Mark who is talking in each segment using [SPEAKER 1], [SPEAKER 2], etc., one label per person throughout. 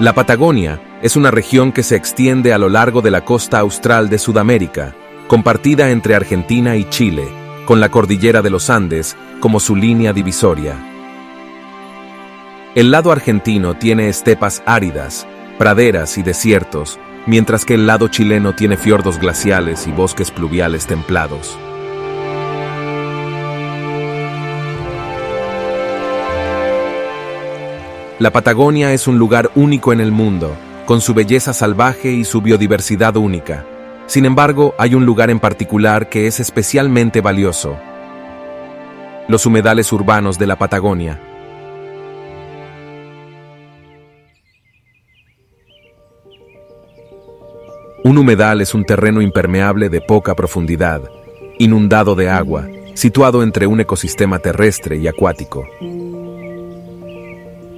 [SPEAKER 1] La Patagonia es una región que se extiende a lo largo de la costa austral de Sudamérica, compartida entre Argentina y Chile, con la cordillera de los Andes como su línea divisoria. El lado argentino tiene estepas áridas, praderas y desiertos, mientras que el lado chileno tiene fiordos glaciales y bosques pluviales templados. La Patagonia es un lugar único en el mundo, con su belleza salvaje y su biodiversidad única. Sin embargo, hay un lugar en particular que es especialmente valioso: los humedales urbanos de la Patagonia. Un humedal es un terreno impermeable de poca profundidad, inundado de agua, situado entre un ecosistema terrestre y acuático.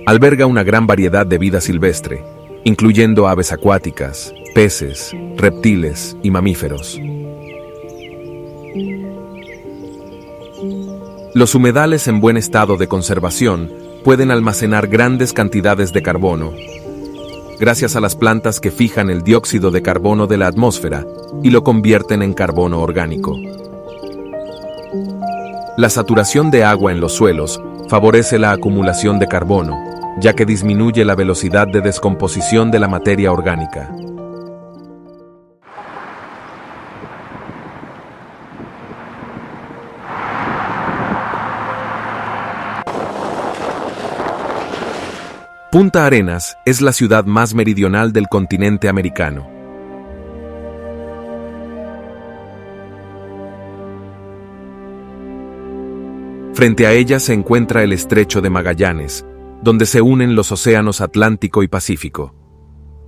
[SPEAKER 1] Alberga una gran variedad de vida silvestre, incluyendo aves acuáticas, peces, reptiles y mamíferos. Los humedales en buen estado de conservación pueden almacenar grandes cantidades de carbono, gracias a las plantas que fijan el dióxido de carbono de la atmósfera y lo convierten en carbono orgánico. La saturación de agua en los suelos favorece la acumulación de carbono, ya que disminuye la velocidad de descomposición de la materia orgánica. Punta Arenas es la ciudad más meridional del continente americano. Frente a ella se encuentra el Estrecho de Magallanes, donde se unen los océanos Atlántico y Pacífico.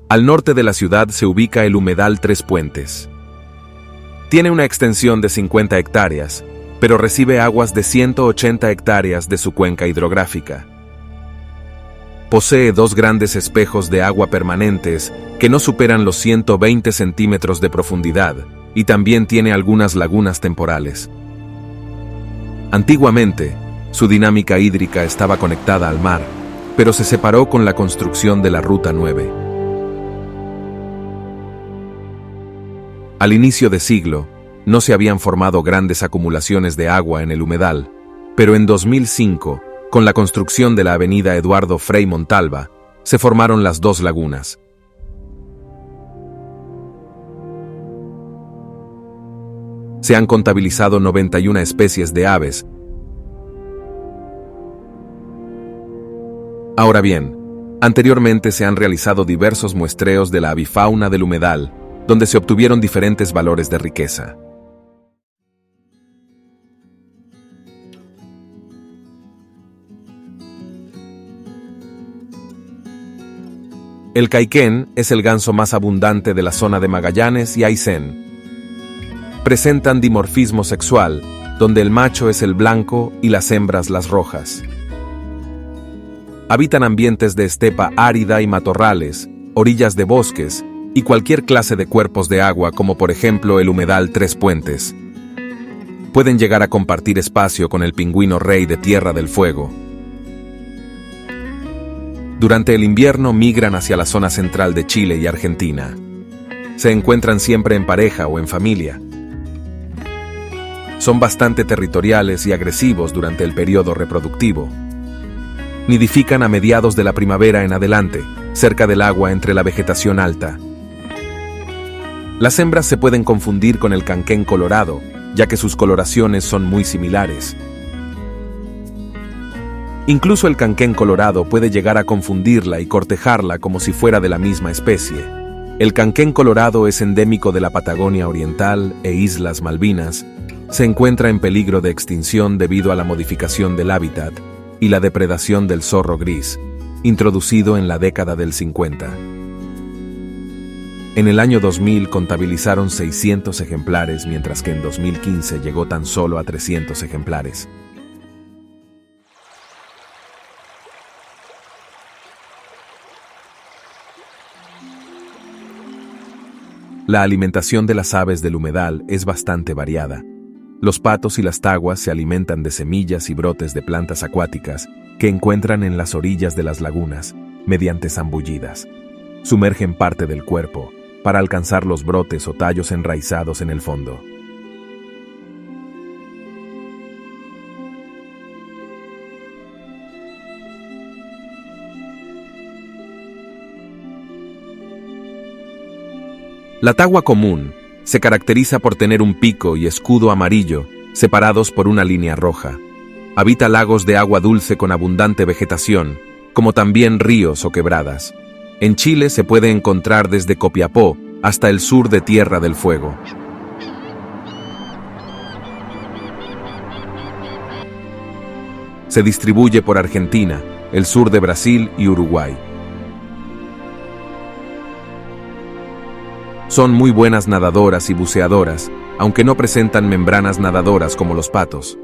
[SPEAKER 1] Al norte de la ciudad se ubica el humedal Tres Puentes. Tiene una extensión de 50 hectáreas, pero recibe aguas de 180 hectáreas de su cuenca hidrográfica. Posee dos grandes espejos de agua permanentes que no superan los 120 centímetros de profundidad, y también tiene algunas lagunas temporales. Antiguamente, su dinámica hídrica estaba conectada al mar, pero se separó con la construcción de la Ruta 9. Al inicio de siglo, no se habían formado grandes acumulaciones de agua en el humedal, pero en 2005, con la construcción de la avenida Eduardo Frei Montalva, se formaron las dos lagunas. Se han contabilizado 91 especies de aves. Ahora bien, anteriormente se han realizado diversos muestreos de la avifauna del humedal, donde se obtuvieron diferentes valores de riqueza. El caiquén es el ganso más abundante de la zona de Magallanes y Aysén. Presentan dimorfismo sexual, donde el macho es el blanco y las hembras las rojas. Habitan ambientes de estepa árida y matorrales, orillas de bosques y cualquier clase de cuerpos de agua, como por ejemplo el humedal Tres Puentes. Pueden llegar a compartir espacio con el pingüino rey de Tierra del Fuego. Durante el invierno migran hacia la zona central de Chile y Argentina. Se encuentran siempre en pareja o en familia. Son bastante territoriales y agresivos durante el periodo reproductivo. Nidifican a mediados de la primavera en adelante, cerca del agua entre la vegetación alta. Las hembras se pueden confundir con el canquén colorado, ya que sus coloraciones son muy similares. Incluso el canquén colorado puede llegar a confundirla y cortejarla como si fuera de la misma especie. El canquén colorado es endémico de la Patagonia Oriental e Islas Malvinas. Se encuentra en peligro de extinción debido a la modificación del hábitat y la depredación del zorro gris, introducido en la década del 50. En el año 2000 contabilizaron 600 ejemplares, mientras que en 2015 llegó tan solo a 300 ejemplares. La alimentación de las aves del humedal es bastante variada. Los patos y las taguas se alimentan de semillas y brotes de plantas acuáticas que encuentran en las orillas de las lagunas, mediante zambullidas. Sumergen parte del cuerpo para alcanzar los brotes o tallos enraizados en el fondo. La tagua común se caracteriza por tener un pico y escudo amarillo separados por una línea roja. Habita lagos de agua dulce con abundante vegetación, como también ríos o quebradas. En Chile se puede encontrar desde Copiapó hasta el sur de Tierra del Fuego. Se distribuye por Argentina, el sur de Brasil y Uruguay. Son muy buenas nadadoras y buceadoras, aunque no presentan membranas nadadoras como los patos.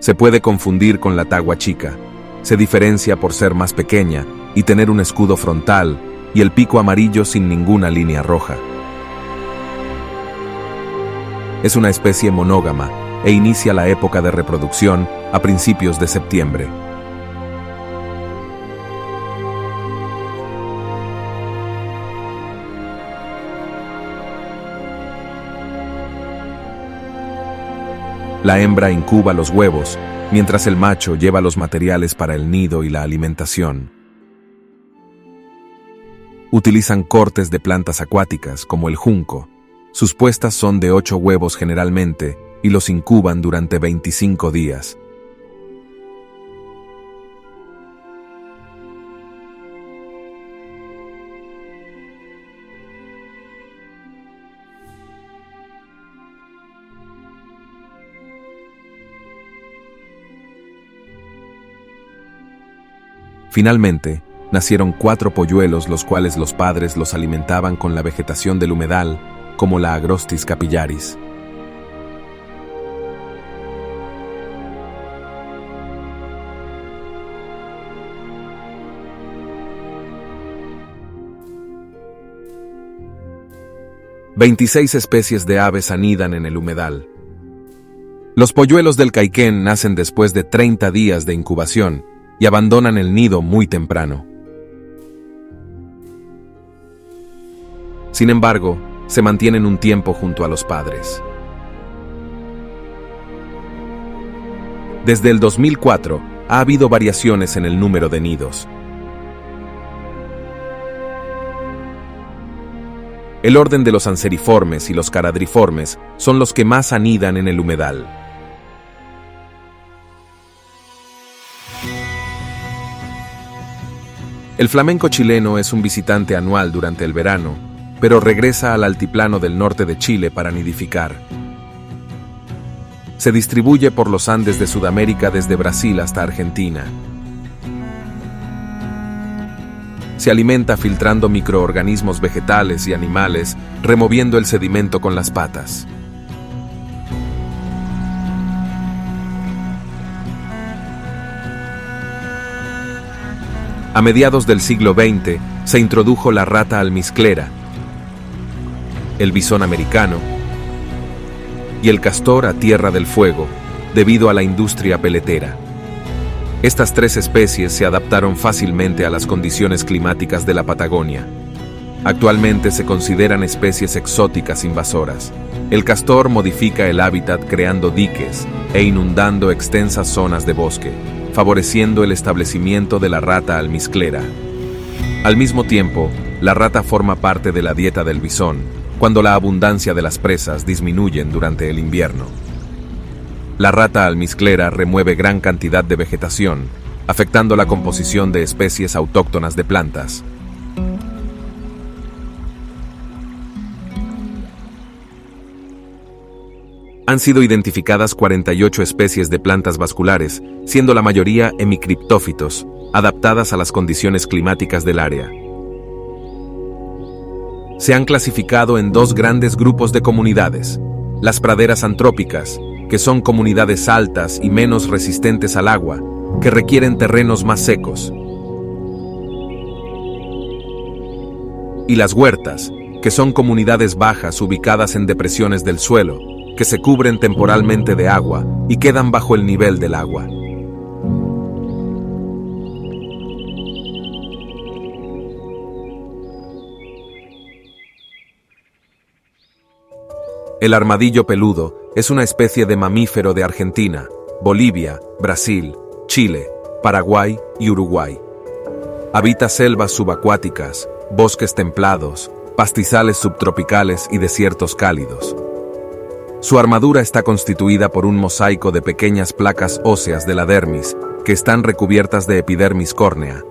[SPEAKER 1] Se puede confundir con la tagua chica. Se diferencia por ser más pequeña y tener un escudo frontal y el pico amarillo sin ninguna línea roja. Es una especie monógama e inicia la época de reproducción a principios de septiembre. La hembra incuba los huevos, mientras el macho lleva los materiales para el nido y la alimentación. Utilizan cortes de plantas acuáticas, como el junco. Sus puestas son de 8 huevos generalmente y los incuban durante 25 días. Finalmente, nacieron 4 polluelos, los cuales los padres los alimentaban con la vegetación del humedal, como la Agrostis capillaris. ...26 especies de aves anidan en el humedal. Los polluelos del caiquén nacen después de 30 días de incubación, y abandonan el nido muy temprano. Sin embargo, se mantienen un tiempo junto a los padres. Desde el 2004, ha habido variaciones en el número de nidos. El orden de los anseriformes y los caradriformes son los que más anidan en el humedal. El flamenco chileno es un visitante anual durante el verano, pero regresa al altiplano del norte de Chile para nidificar. Se distribuye por los Andes de Sudamérica desde Brasil hasta Argentina. Se alimenta filtrando microorganismos vegetales y animales, removiendo el sedimento con las patas. A mediados del siglo XX se introdujo la rata almizclera, el bisón americano y el castor a Tierra del Fuego, debido a la industria peletera. Estas 3 especies se adaptaron fácilmente a las condiciones climáticas de la Patagonia. Actualmente se consideran especies exóticas invasoras. El castor modifica el hábitat creando diques e inundando extensas zonas de bosque, favoreciendo el establecimiento de la rata almizclera. Al mismo tiempo, la rata forma parte de la dieta del bisón, cuando la abundancia de las presas disminuyen durante el invierno. La rata almizclera remueve gran cantidad de vegetación, afectando la composición de especies autóctonas de plantas. Han sido identificadas 48 especies de plantas vasculares, siendo la mayoría hemicriptófitos, adaptadas a las condiciones climáticas del área. Se han clasificado en dos grandes grupos de comunidades: las praderas antrópicas, que son comunidades altas y menos resistentes al agua, que requieren terrenos más secos, y las huertas, que son comunidades bajas ubicadas en depresiones del suelo, que se cubren temporalmente de agua y quedan bajo el nivel del agua. El armadillo peludo es una especie de mamífero de Argentina, Bolivia, Brasil, Chile, Paraguay y Uruguay. Habita selvas subacuáticas, bosques templados, pastizales subtropicales y desiertos cálidos. Su armadura está constituida por un mosaico de pequeñas placas óseas de la dermis que están recubiertas de epidermis córnea.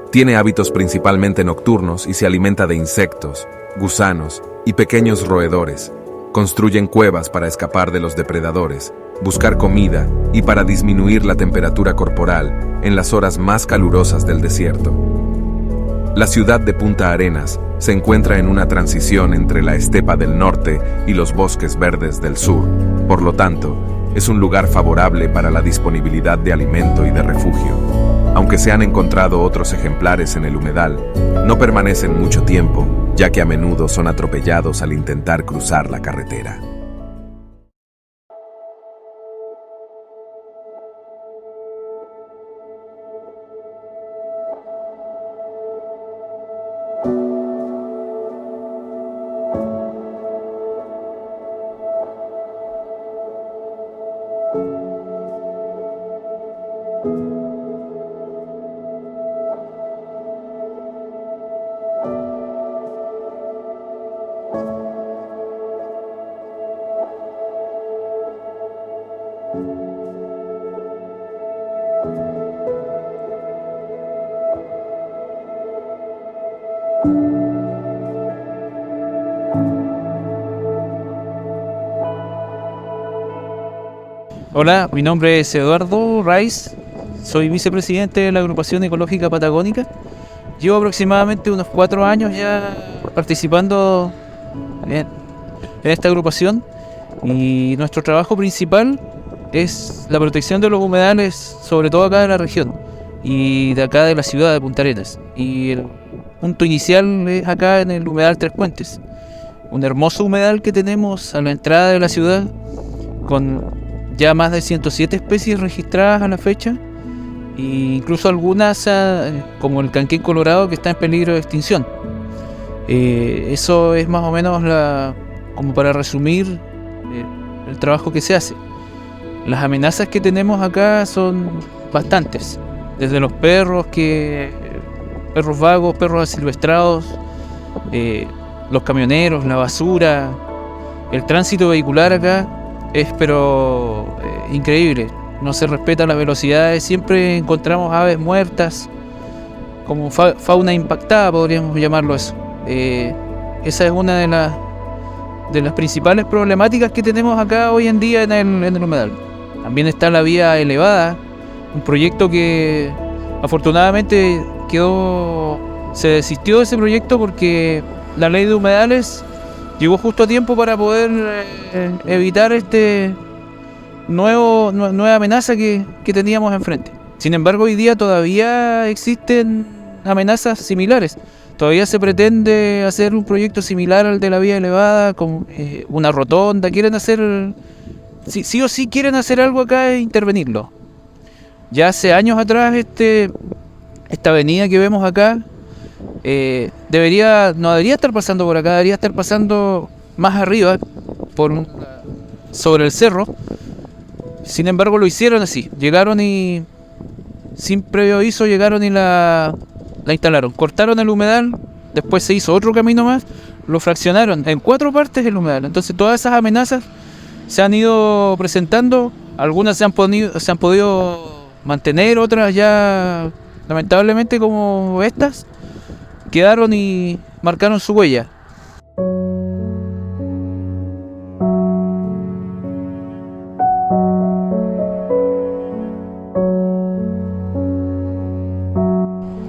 [SPEAKER 1] Tiene hábitos principalmente nocturnos y se alimenta de insectos, gusanos y pequeños roedores. Construyen cuevas para escapar de los depredadores, buscar comida y para disminuir la temperatura corporal en las horas más calurosas del desierto. La ciudad de Punta Arenas se encuentra en una transición entre la estepa del norte y los bosques verdes del sur. Por lo tanto, es un lugar favorable para la disponibilidad de alimento y de refugio. Aunque se han encontrado otros ejemplares en el humedal, no permanecen mucho tiempo, ya que a menudo son atropellados al intentar cruzar la carretera.
[SPEAKER 2] Hola, mi nombre es Eduardo Raiz, soy vicepresidente de la Agrupación Ecológica Patagónica. Llevo aproximadamente unos 4 años ya participando en esta agrupación y nuestro trabajo principal es la protección de los humedales, sobre todo acá de la región y de acá de la ciudad de Punta Arenas. Y el punto inicial es acá en el humedal Tres Puentes, un hermoso humedal que tenemos a la entrada de la ciudad con ya más de 107 especies registradas a la fecha, e incluso algunas como el canquén colorado que está en peligro de extinción. Eso es más o menos como para resumir el trabajo que se hace. Las amenazas que tenemos acá son bastantes, desde los perros perros vagos, perros asilvestrados, los camioneros, la basura, el tránsito vehicular acá es increíble, no se respetan las velocidades, siempre encontramos aves muertas, como fauna impactada, podríamos llamarlo eso. Esa es una de las principales problemáticas que tenemos acá hoy en día en el humedal. También está la vía elevada, un proyecto que afortunadamente se desistió de ese proyecto porque la ley de humedales llegó justo a tiempo para poder evitar nueva amenaza que teníamos enfrente. Sin embargo, hoy día todavía existen amenazas similares. Todavía se pretende hacer un proyecto similar al de la vía elevada, con una rotonda. Quieren hacer, sí o sí quieren hacer algo acá e intervenirlo. Ya hace años atrás esta avenida que vemos acá no debería estar pasando por acá, debería estar pasando más arriba, sobre el cerro. Sin embargo, lo hicieron así. Llegaron y sin previo aviso llegaron y la instalaron. Cortaron el humedal, después se hizo otro camino más, lo fraccionaron en 4 partes el humedal. Entonces todas esas amenazas se han ido presentando. Algunas se han podido mantener, otras ya lamentablemente, como estas, quedaron y marcaron su huella.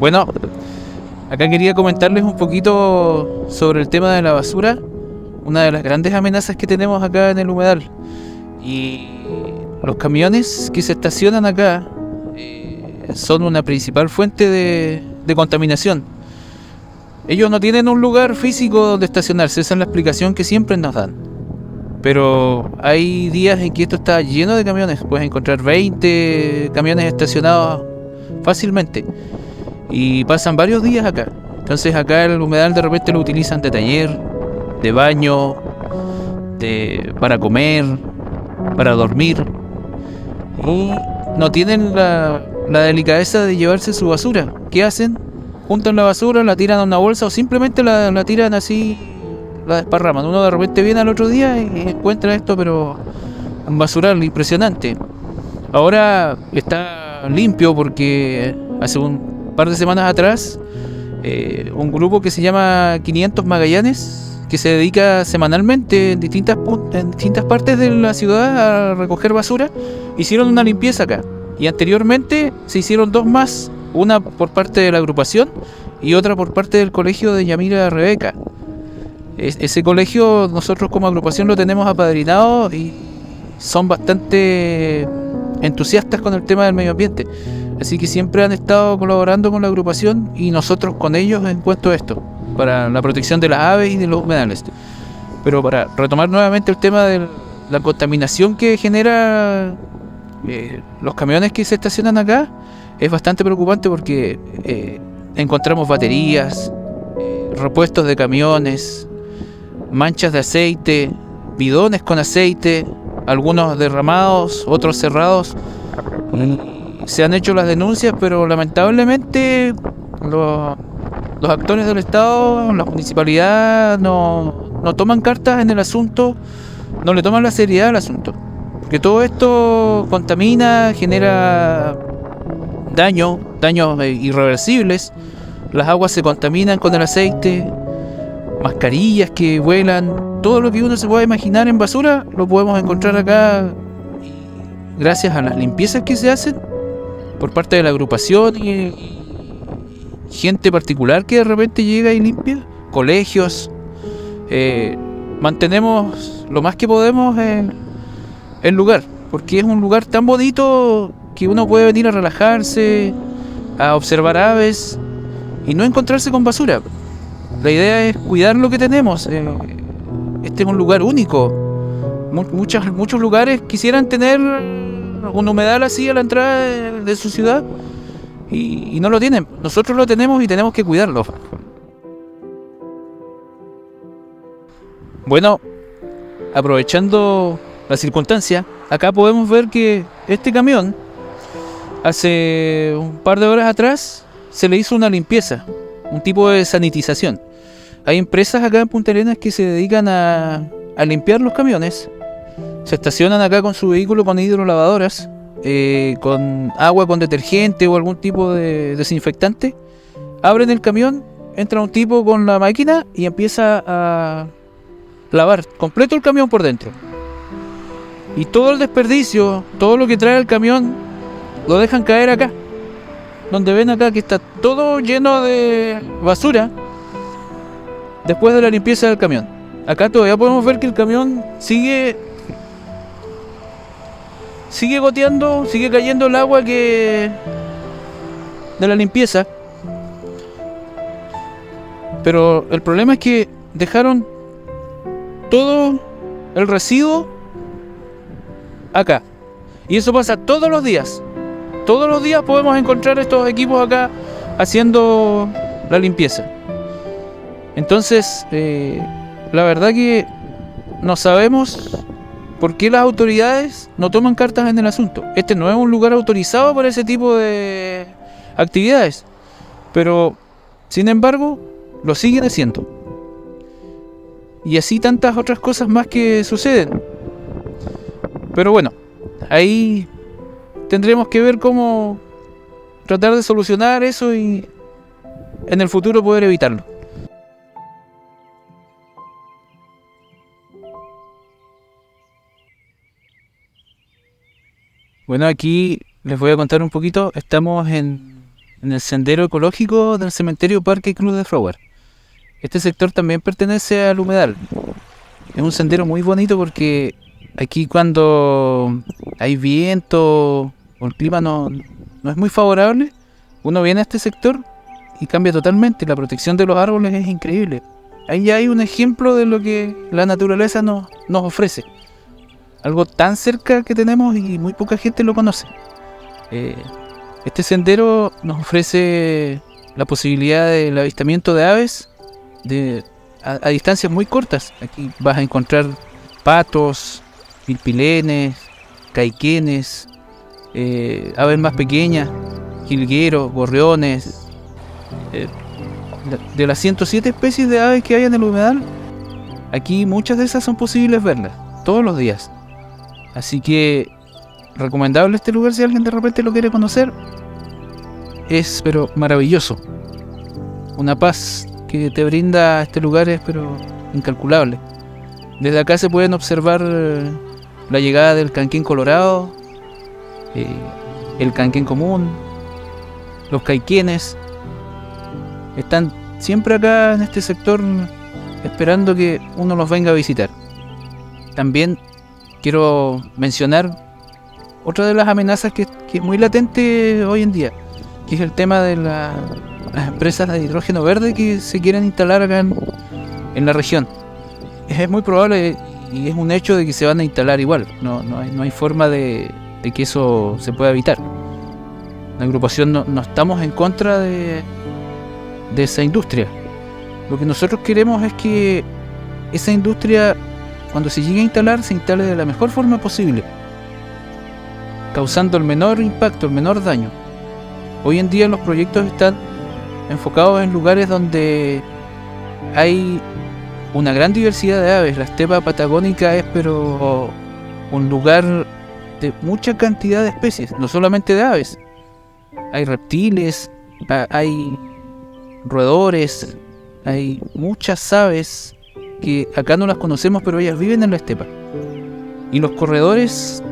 [SPEAKER 2] Bueno, Acá quería comentarles un poquito sobre el tema de la basura, una de las grandes amenazas que tenemos acá en el humedal. Y los camiones que se estacionan acá son una principal fuente de contaminación. Ellos no tienen un lugar físico donde estacionarse, esa es la explicación que siempre nos dan. Pero hay días en que esto está lleno de camiones, puedes encontrar 20 camiones estacionados fácilmente. Y pasan varios días acá. Entonces acá el humedal de repente lo utilizan de taller, de baño, para comer, para dormir. Y no tienen la delicadeza de llevarse su basura. ¿Qué hacen? Juntan la basura, la tiran a una bolsa o simplemente la tiran así, la desparraman. Uno de repente viene al otro día y encuentra esto, pero un basural impresionante. Ahora está limpio porque hace un par de semanas atrás un grupo que se llama 500 Magallanes, que se dedica semanalmente en distintas partes de la ciudad a recoger basura, hicieron una limpieza acá. Y anteriormente se hicieron dos más, una por parte de la agrupación y otra por parte del colegio de Yamira Rebeca. Ese colegio nosotros como agrupación lo tenemos apadrinado y son bastante entusiastas con el tema del medio ambiente. Así que siempre han estado colaborando con la agrupación y nosotros con ellos en cuanto a esto, para la protección de las aves y de los humedales. Pero para retomar nuevamente el tema de la contaminación que genera los camiones que se estacionan acá, es bastante preocupante porque encontramos baterías, repuestos de camiones, manchas de aceite, bidones con aceite, algunos derramados, otros cerrados. Se han hecho las denuncias, pero lamentablemente los actores del Estado, la municipalidad, no toman cartas en el asunto, no le toman la seriedad al asunto. Porque todo esto contamina, genera daños irreversibles. Las aguas se contaminan con el aceite, mascarillas que vuelan, todo lo que uno se pueda imaginar en basura lo podemos encontrar acá gracias a las limpiezas que se hacen por parte de la agrupación y gente particular que de repente llega y limpia. Colegios, mantenemos lo más que podemos el lugar, porque es un lugar tan bonito que uno puede venir a relajarse, a observar aves y no encontrarse con basura. La idea es cuidar lo que tenemos. Este es un lugar único. Muchos lugares quisieran tener un humedal así a la entrada de su ciudad y no lo tienen. Nosotros lo tenemos y tenemos que cuidarlo. Bueno, aprovechando la circunstancia, acá podemos ver que este camión hace un par de horas atrás se le hizo una limpieza, un tipo de sanitización. Hay empresas acá en Punta Arenas que se dedican a limpiar los camiones. Se estacionan acá con su vehículo con hidrolavadoras, con agua con detergente o algún tipo de desinfectante. Abren el camión, entra un tipo con la máquina y empieza a lavar completo el camión por dentro. Y todo el desperdicio, todo lo que trae el camión, lo dejan caer acá. Donde ven acá que está todo lleno de basura después de la limpieza del camión. Acá todavía podemos ver que el camión sigue goteando, sigue cayendo el agua de la limpieza. Pero el problema es que dejaron todo el residuo acá. Y eso pasa todos los días. Todos los días podemos encontrar estos equipos acá haciendo la limpieza. Entonces, la verdad que no sabemos por qué las autoridades no toman cartas en el asunto. Este no es un lugar autorizado para ese tipo de actividades, pero sin embargo lo siguen haciendo. Y así tantas otras cosas más que suceden. Pero bueno, ahí tendremos que ver cómo tratar de solucionar eso y en el futuro poder evitarlo. Bueno, aquí les voy a contar un poquito. Estamos en en el sendero ecológico del cementerio Parque Cruz de Frauar. Este sector también pertenece al humedal. Es un sendero muy bonito porque aquí cuando hay viento o el clima no es muy favorable, uno viene a este sector y cambia totalmente. La protección de los árboles es increíble. Ahí ya hay un ejemplo de lo que la naturaleza nos ofrece. Algo tan cerca que tenemos y muy poca gente lo conoce. Este sendero nos ofrece la posibilidad del avistamiento de aves a distancias muy cortas. Aquí vas a encontrar patos, pilpilenes, caiquenes, aves más pequeñas, jilgueros, gorriones. De las 107 especies de aves que hay en el humedal, aquí muchas de esas son posibles verlas todos los días. Así que recomendable este lugar si alguien de repente lo quiere conocer. Es pero maravilloso. Una paz que te brinda este lugar es pero incalculable. Desde acá se pueden observar la llegada del canquén colorado, el canquén común, los caiquenes. Están siempre acá en este sector esperando que uno los venga a visitar. También quiero mencionar otra de las amenazas que es muy latente hoy en día, que es el tema de las empresas de hidrógeno verde que se quieren instalar acá en la región. Es muy probable y es un hecho de que se van a instalar igual. No hay forma de que eso se pueda evitar. La agrupación no estamos en contra de esa industria. Lo que nosotros queremos es que esa industria, cuando se llegue a instalar, se instale de la mejor forma posible, causando el menor impacto, el menor daño. Hoy en día los proyectos están enfocados en lugares donde hay una gran diversidad de aves. La estepa patagónica es pero un lugar de mucha cantidad de especies, no solamente de aves. Hay reptiles, hay roedores, hay muchas aves que acá no las conocemos, pero ellas viven en la estepa. Y los corredores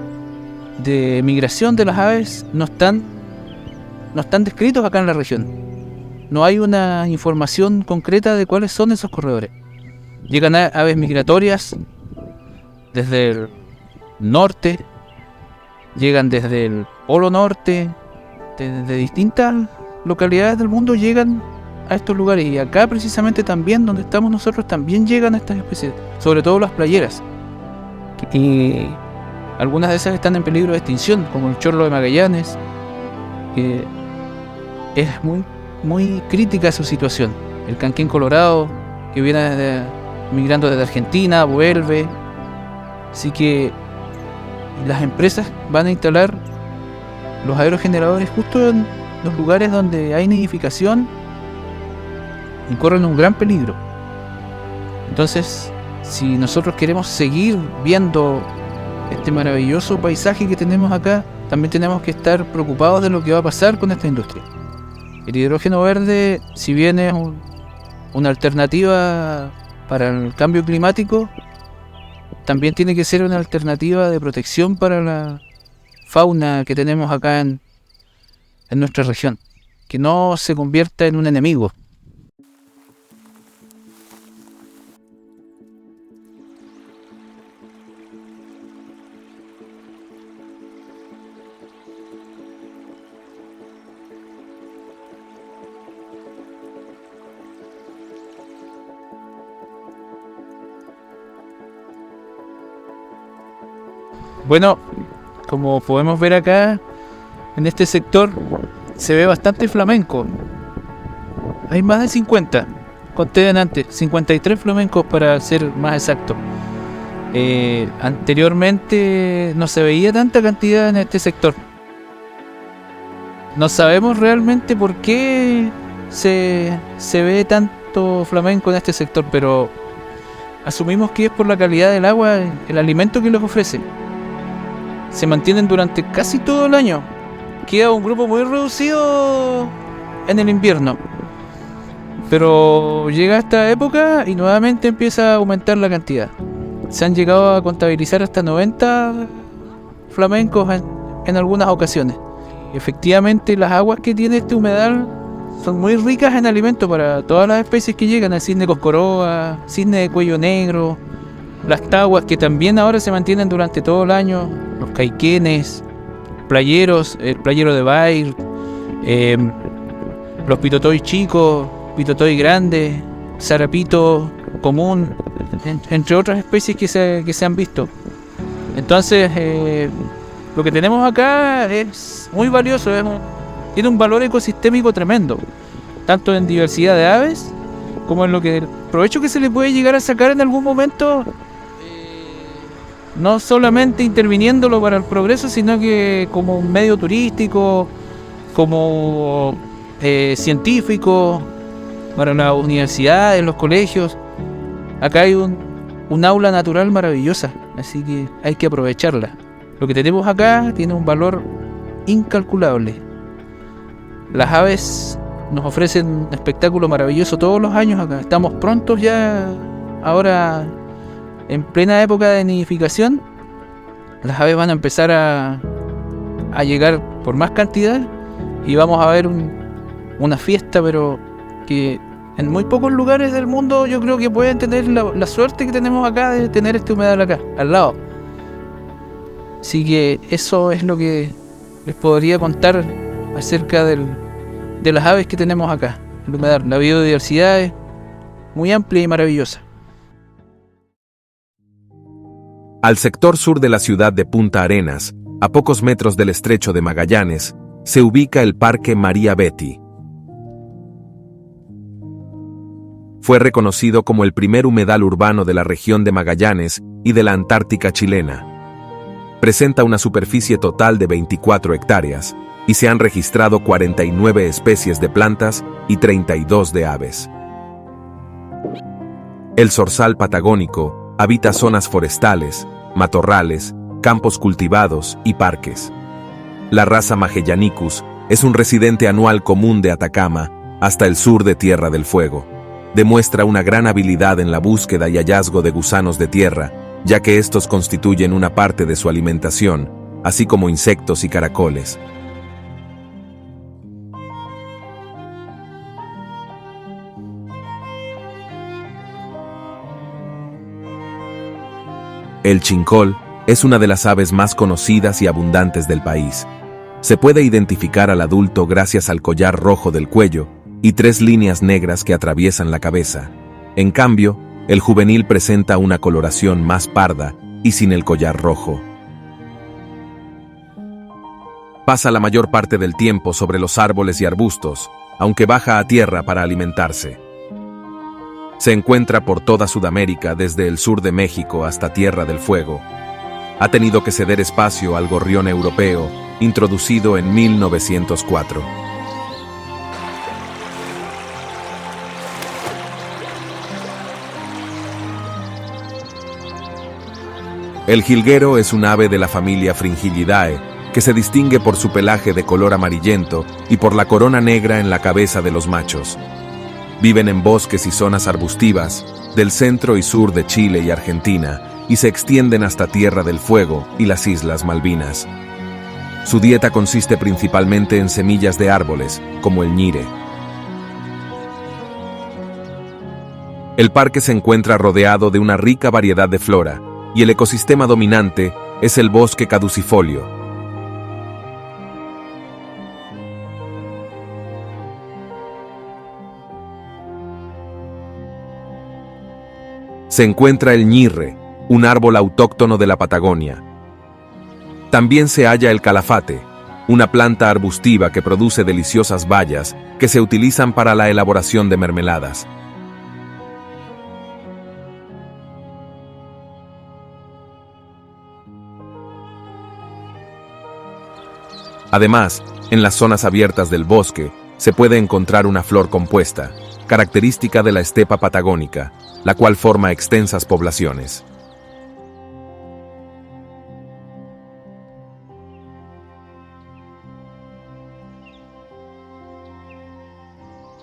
[SPEAKER 2] de migración de las aves no están descritos acá en la región. No hay una información concreta de cuáles son esos corredores. Llegan aves migratorias desde el norte, llegan desde el polo norte, desde distintas localidades del mundo llegan a estos lugares, y acá precisamente también donde estamos nosotros también llegan a estas especies, sobre todo las playeras, y algunas de esas están en peligro de extinción, como el chorlo de Magallanes, que es muy crítica su situación. El canquén colorado, que viene migrando desde Argentina, vuelve. Así que las empresas van a instalar los aerogeneradores justo en los lugares donde hay nidificación y corren un gran peligro. Entonces, si nosotros queremos seguir viendo este maravilloso paisaje que tenemos acá, también tenemos que estar preocupados de lo que va a pasar con esta industria. El hidrógeno verde, si bien es una alternativa para el cambio climático, también tiene que ser una alternativa de protección para la fauna que tenemos acá en nuestra región, que no se convierta en un enemigo. Bueno, como podemos ver acá, en este sector se ve bastante flamenco. Hay más de 50, conté antes, 53 flamencos para ser más exacto. Anteriormente no se veía tanta cantidad en este sector. No sabemos realmente por qué se ve tanto flamenco en este sector, pero asumimos que es por la calidad del agua, el alimento que les ofrece. Se mantienen durante casi todo el año. Queda un grupo muy reducido en el invierno, pero llega esta época y nuevamente empieza a aumentar la cantidad. Se han llegado a contabilizar hasta 90 flamencos en algunas ocasiones. efectivamente las aguas que tiene este humedal son muy ricas en alimentos para todas las especies que llegan, el cisne coscoroa, cisne de cuello negro, las tahuas que también ahora se mantienen durante todo el año, los caiquenes, playeros, el playero de Bair, los pitotoy chicos, pitotoy grandes, zarapito común, entre otras especies que se han visto. Entonces, lo que tenemos acá es muy valioso, tiene un valor ecosistémico tremendo, tanto en diversidad de aves, como en lo que el provecho que se le puede llegar a sacar en algún momento, no solamente interviniéndolo para el progreso, sino que como un medio turístico, como científico, para las universidades, los colegios. Acá hay un aula natural maravillosa, así que hay que aprovecharla. Lo que tenemos acá tiene un valor incalculable. Las aves nos ofrecen un espectáculo maravilloso todos los años acá. Estamos prontos ya, ahora en plena época de nidificación. Las aves van a empezar a llegar por más cantidad y vamos a ver una fiesta, pero que en muy pocos lugares del mundo yo creo que pueden tener la suerte que tenemos acá de tener este humedal acá, al lado. Así que eso es lo que les podría contar acerca de las aves que tenemos acá, el humedal. La biodiversidad es muy amplia y maravillosa.
[SPEAKER 1] Al sector sur de la ciudad de Punta Arenas, a pocos metros del estrecho de Magallanes, se ubica el Parque María Betty. Fue reconocido como el primer humedal urbano de la región de Magallanes y de la Antártica chilena. Presenta una superficie total de 24 hectáreas y se han registrado 49 especies de plantas y 32 de aves. El zorzal patagónico habita zonas forestales, matorrales, campos cultivados y parques. La raza Magellanicus es un residente anual común de Atacama hasta el sur de Tierra del Fuego. Demuestra una gran habilidad en la búsqueda y hallazgo de gusanos de tierra, ya que estos constituyen una parte de su alimentación, así como insectos y caracoles. El chincol es una de las aves más conocidas y abundantes del país. Se puede identificar al adulto gracias al collar rojo del cuello y 3 líneas negras que atraviesan la cabeza. En cambio, el juvenil presenta una coloración más parda y sin el collar rojo. Pasa la mayor parte del tiempo sobre los árboles y arbustos, aunque baja a tierra para alimentarse. Se encuentra por toda Sudamérica, desde el sur de México hasta Tierra del Fuego. Ha tenido que ceder espacio al gorrión europeo, introducido en 1904. El jilguero es un ave de la familia Fringillidae, que se distingue por su pelaje de color amarillento y por la corona negra en la cabeza de los machos. Viven en bosques y zonas arbustivas del centro y sur de Chile y Argentina y se extienden hasta Tierra del Fuego y las Islas Malvinas. Su dieta consiste principalmente en semillas de árboles, como el ñire. El parque se encuentra rodeado de una rica variedad de flora, y el ecosistema dominante es el bosque caducifolio. Se encuentra el ñirre, un árbol autóctono de la Patagonia. También se halla el calafate, una planta arbustiva que produce deliciosas bayas que se utilizan para la elaboración de mermeladas. Además, en las zonas abiertas del bosque se puede encontrar una flor compuesta, característica de la estepa patagónica, la cual forma extensas poblaciones.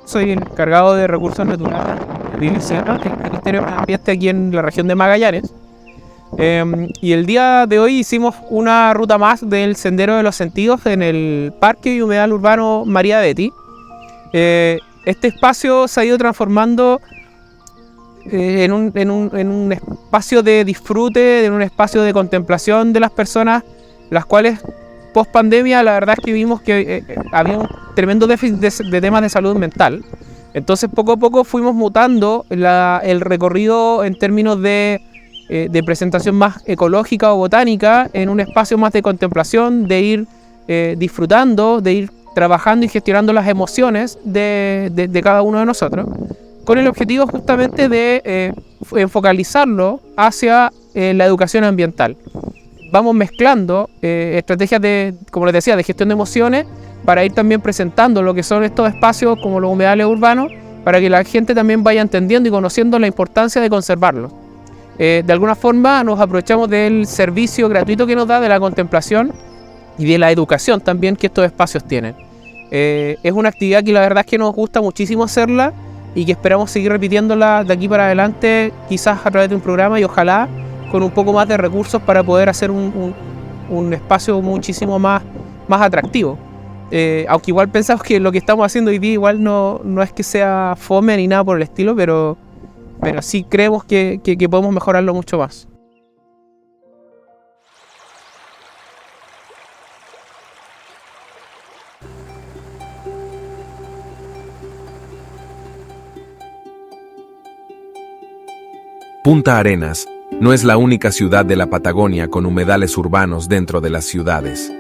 [SPEAKER 3] Soy encargado de recursos naturales del Ministerio de Ambiente aquí en la región de Magallanes. Y el día de hoy hicimos una ruta más del Sendero de los Sentidos en el Parque y Humedal Urbano María Betty. Este espacio se ha ido transformando en un espacio de disfrute, en un espacio de contemplación de las personas, las cuales post pandemia la verdad es que vimos que había un tremendo déficit de temas de salud mental. Entonces poco a poco fuimos mutando el recorrido en términos de presentación más ecológica o botánica en un espacio más de contemplación, de ir disfrutando, de ir trabajando y gestionando las emociones de cada uno de nosotros, con el objetivo justamente de focalizarlo hacia la educación ambiental. Vamos mezclando estrategias como les decía, de gestión de emociones para ir también presentando lo que son estos espacios como los humedales urbanos, para que la gente también vaya entendiendo y conociendo la importancia de conservarlos. De alguna forma nos aprovechamos del servicio gratuito que nos da de la contemplación y de la educación también que estos espacios tienen. Es una actividad que la verdad es que nos gusta muchísimo hacerla y que esperamos seguir repitiéndola de aquí para adelante, quizás a través de un programa y ojalá con un poco más de recursos para poder hacer un espacio muchísimo más atractivo. Aunque igual pensamos que lo que estamos haciendo hoy día igual no es que sea fome ni nada por el estilo, pero sí creemos que podemos mejorarlo mucho más.
[SPEAKER 1] Punta Arenas no es la única ciudad de la Patagonia con humedales urbanos dentro de las ciudades.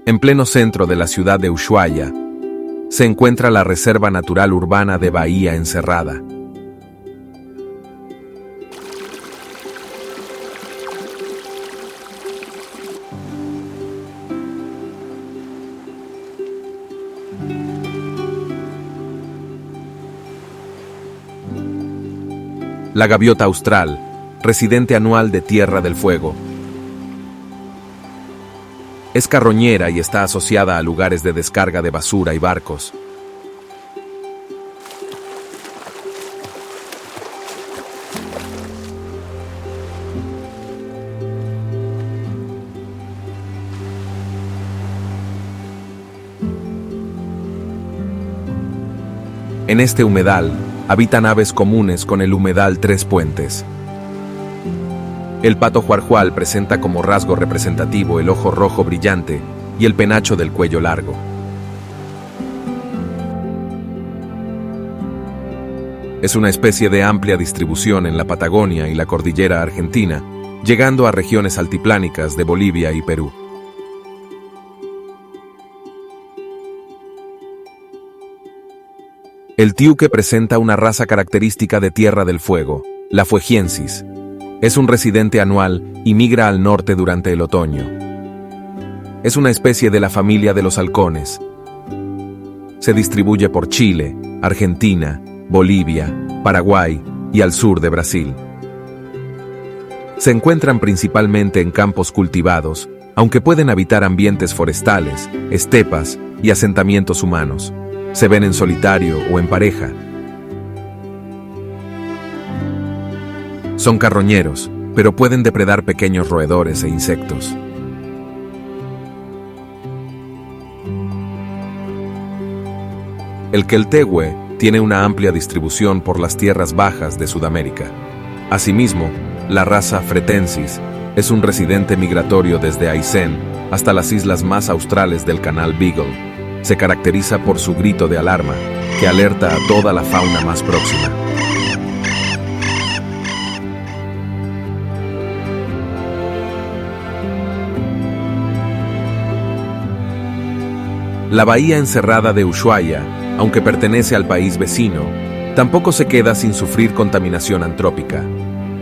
[SPEAKER 1] En pleno centro de la ciudad de Ushuaia, se encuentra la Reserva Natural Urbana de Bahía Encerrada. La gaviota austral, residente anual de Tierra del Fuego. Es carroñera y está asociada a lugares de descarga de basura y barcos. En este humedal habitan aves comunes con el humedal Tres Puentes. El pato juarjual presenta como rasgo representativo el ojo rojo brillante y el penacho del cuello largo. Es una especie de amplia distribución en la Patagonia y la cordillera argentina, llegando a regiones altiplánicas de Bolivia y Perú. El tiuque presenta una raza característica de Tierra del Fuego, la fuegiensis. Es un residente anual y migra al norte durante el otoño. Es una especie de la familia de los halcones. Se distribuye por Chile, Argentina, Bolivia, Paraguay y al sur de Brasil. Se encuentran principalmente en campos cultivados, aunque pueden habitar ambientes forestales, estepas y asentamientos humanos. Se ven en solitario o en pareja. Son carroñeros, pero pueden depredar pequeños roedores e insectos. El queltehue tiene una amplia distribución por las tierras bajas de Sudamérica. Asimismo, la raza fretensis es un residente migratorio desde Aysén hasta las islas más australes del canal Beagle. Se caracteriza por su grito de alarma, que alerta a toda la fauna más próxima. La bahía encerrada de Ushuaia, aunque pertenece al país vecino, tampoco se queda sin sufrir contaminación antrópica.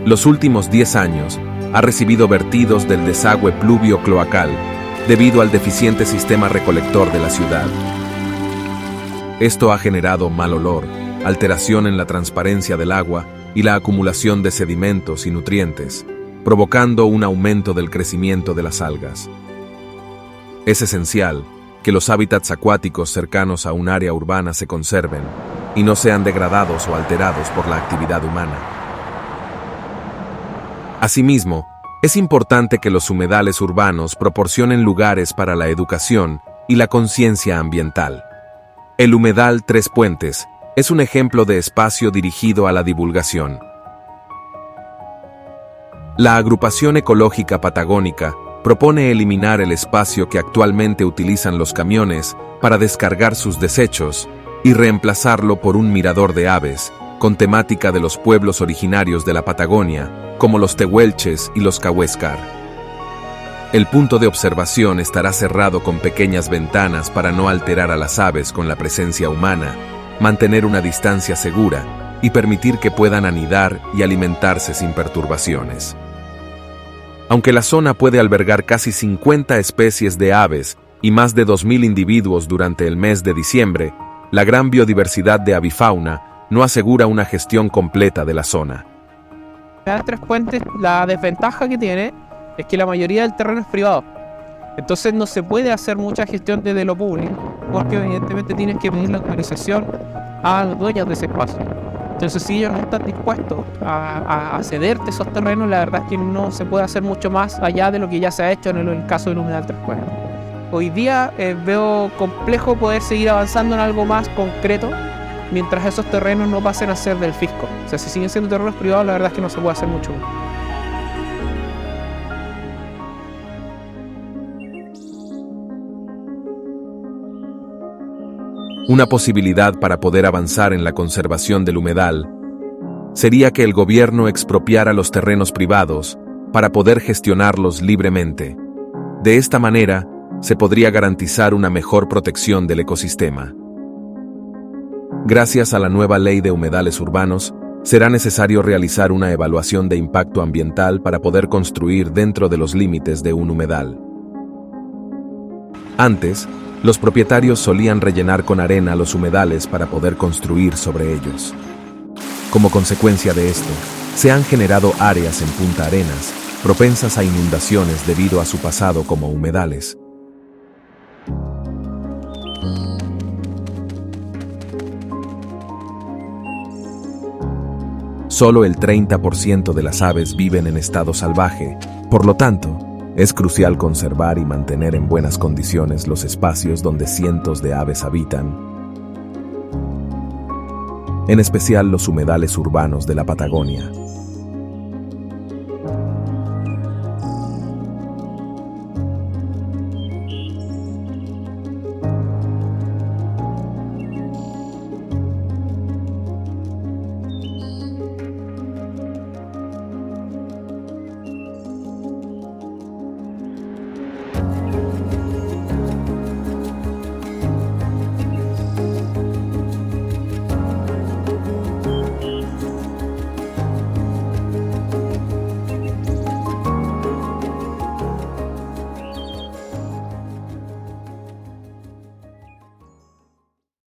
[SPEAKER 1] Los últimos 10 años ha recibido vertidos del desagüe pluvio-cloacal, debido al deficiente sistema recolector de la ciudad. Esto ha generado mal olor, alteración en la transparencia del agua y la acumulación de sedimentos y nutrientes, provocando un aumento del crecimiento de las algas. Es esencial que los hábitats acuáticos cercanos a un área urbana se conserven y no sean degradados o alterados por la actividad humana. Asimismo, es importante que los humedales urbanos proporcionen lugares para la educación y la conciencia ambiental. El humedal Tres Puentes es un ejemplo de espacio dirigido a la divulgación. La Agrupación Ecológica Patagónica propone eliminar el espacio que actualmente utilizan los camiones para descargar sus desechos y reemplazarlo por un mirador de aves con temática de los pueblos originarios de la Patagonia, como los tehuelches y los cahuéscar. El punto de observación estará cerrado con pequeñas ventanas para no alterar a las aves con la presencia humana, mantener una distancia segura y permitir que puedan anidar y alimentarse sin perturbaciones. Aunque la zona puede albergar casi 50 especies de aves y más de 2.000 individuos durante el mes de diciembre, la gran biodiversidad de avifauna no asegura una gestión completa de la zona.
[SPEAKER 3] Tres Puentes, la desventaja que tiene es que la mayoría del terreno es privado. Entonces no se puede hacer mucha gestión desde lo público, porque evidentemente tienes que pedir la autorización a los dueños de ese espacio. Entonces, si ellos no están dispuestos a cederte esos terrenos, la verdad es que no se puede hacer mucho más allá de lo que ya se ha hecho en el caso del humedal Tres Puentes. Hoy día veo complejo poder seguir avanzando en algo más concreto mientras esos terrenos no pasen a ser del fisco. O sea, si siguen siendo terrenos privados, la verdad es que no se puede hacer mucho.
[SPEAKER 1] Una posibilidad para poder avanzar en la conservación del humedal sería que el gobierno expropiara los terrenos privados para poder gestionarlos libremente. De esta manera, se podría garantizar una mejor protección del ecosistema. Gracias a la nueva ley de humedales urbanos, será necesario realizar una evaluación de impacto ambiental para poder construir dentro de los límites de un humedal. Antes, los propietarios solían rellenar con arena los humedales para poder construir sobre ellos. Como consecuencia de esto, se han generado áreas en Punta Arenas propensas a inundaciones debido a su pasado como humedales. Solo el 30% de las aves viven en estado salvaje, por lo tanto, es crucial conservar y mantener en buenas condiciones los espacios donde cientos de aves habitan, en especial los humedales urbanos de la Patagonia.